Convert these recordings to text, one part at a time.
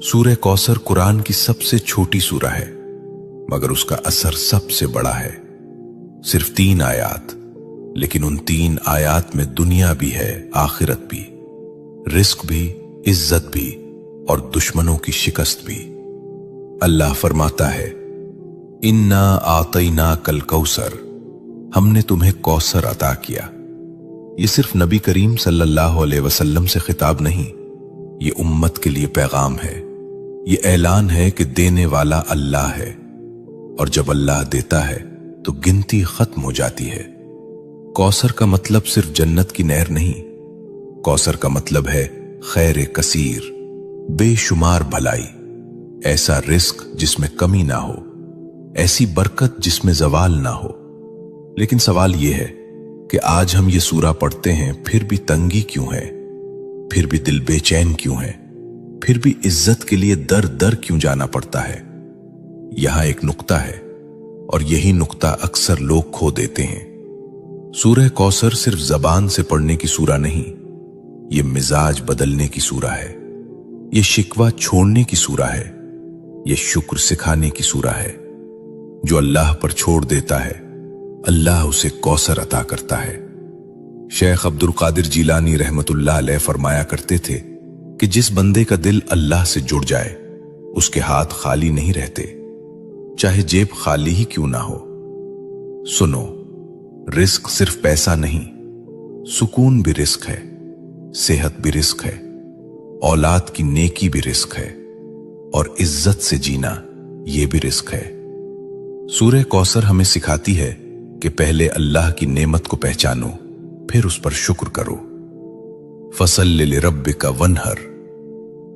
सूरह कौसर कुरान की सबसे छोटी सूरा है, मगर उसका असर सबसे बड़ा है। सिर्फ 3 आयात, लेकिन उन 3 आयात में दुनिया भी है, आखिरत भी, रिस्क भी, इज्जत भी और दुश्मनों की शिकस्त भी। अल्लाह फरमाता है, इन्ना आतैना कल कौसर, हमने तुम्हें कौसर अता किया। ये सिर्फ नबी करीम सल्लल्लाहु अलैहि वसल्लम से खिताब नहीं, ये उम्मत के लिए पैगाम है। ये ऐलान है कि देने वाला अल्लाह है, और जब अल्लाह देता है तो गिनती खत्म हो जाती है। कौसर का मतलब सिर्फ जन्नत की नहर नहीं, कौसर का मतलब है खैर कसीर, बेशुमार भलाई, ऐसा रिस्क जिसमें कमी ना हो, ऐसी बरकत जिसमें जवाल ना हो। लेकिन सवाल यह है कि आज हम ये सूरा पढ़ते हैं, फिर भी तंगी क्यों है, फिर भी दिल बेचैन क्यों है, फिर भी इज्जत के लिए दर दर क्यों जाना पड़ता है। यहां एक नुक्ता है, और यही नुक्ता अक्सर लोग खो देते हैं। सूरह कौसर सिर्फ जबान से पढ़ने की सूरा नहीं, ये मिजाज बदलने की सूरा है, ये शिकवा छोड़ने की सूरा है, ये शुक्र सिखाने की सूरा है। जो अल्लाह पर छोड़ देता है, अल्लाह उसे कौसर अता करता है। शेख अब्दुल कादिर जिलानी रहमतुल्लाह अलैह फरमाया करते थे कि जिस बंदे का दिल अल्लाह से जुड़ जाए, उसके हाथ खाली नहीं रहते, चाहे जेब खाली ही क्यों ना हो। सुनो, रिस्क सिर्फ पैसा नहीं, सुकून भी रिस्क है, सेहत भी रिस्क है, औलाद की नेकी भी रिस्क है, और इज्जत से जीना यह भी रिस्क है। सूरह कौसर हमें सिखाती है कि पहले अल्लाह की नेमत को पहचानो, फिर उस पर शुक्र करो। फसल्लि लिरब्बिका वन्हर,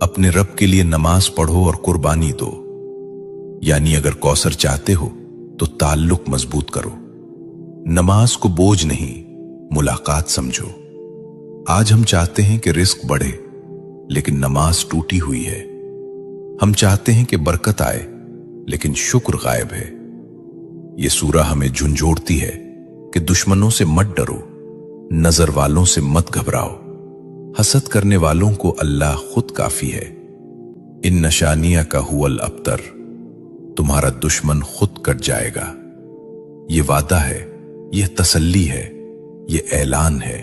अपने रब के लिए नमाज पढ़ो और कुर्बानी दो। यानी अगर कौसर चाहते हो तो ताल्लुक मजबूत करो, नमाज को बोझ नहीं, मुलाकात समझो। आज हम चाहते हैं कि रिस्क बढ़े, लेकिन नमाज टूटी हुई है। हम चाहते हैं कि बरकत आए, लेकिन शुक्र गायब है। यह सूरा हमें झुंझोड़ती है कि दुश्मनों से मत डरो, नजर वालों से मत घबराओ, हसद करने वालों को अल्लाह खुद काफी है। इन नशानिया का हुवल अब्तर, तुम्हारा दुश्मन खुद कट जाएगा। ये वादा है, यह तसल्ली है, यह ऐलान है।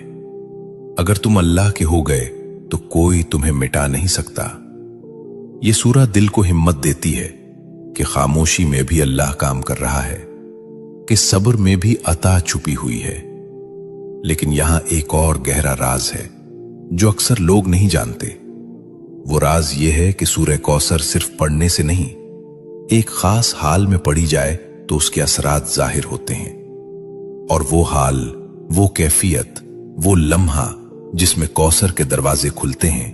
अगर तुम अल्लाह के हो गए तो कोई तुम्हें मिटा नहीं सकता। यह सूरा दिल को हिम्मत देती है कि खामोशी में भी अल्लाह काम कर रहा है, कि सब्र में भी अता छुपी हुई है। लेकिन यहां एक और गहरा राज है जो अक्सर लोग नहीं जानते। वो राज यह है कि सूरह कौसर सिर्फ पढ़ने से नहीं, एक खास हाल में पढ़ी जाए तो उसके असरात जाहिर होते हैं। और वो हाल, वो कैफियत, वो लम्हा जिसमें कौसर के दरवाजे खुलते हैं,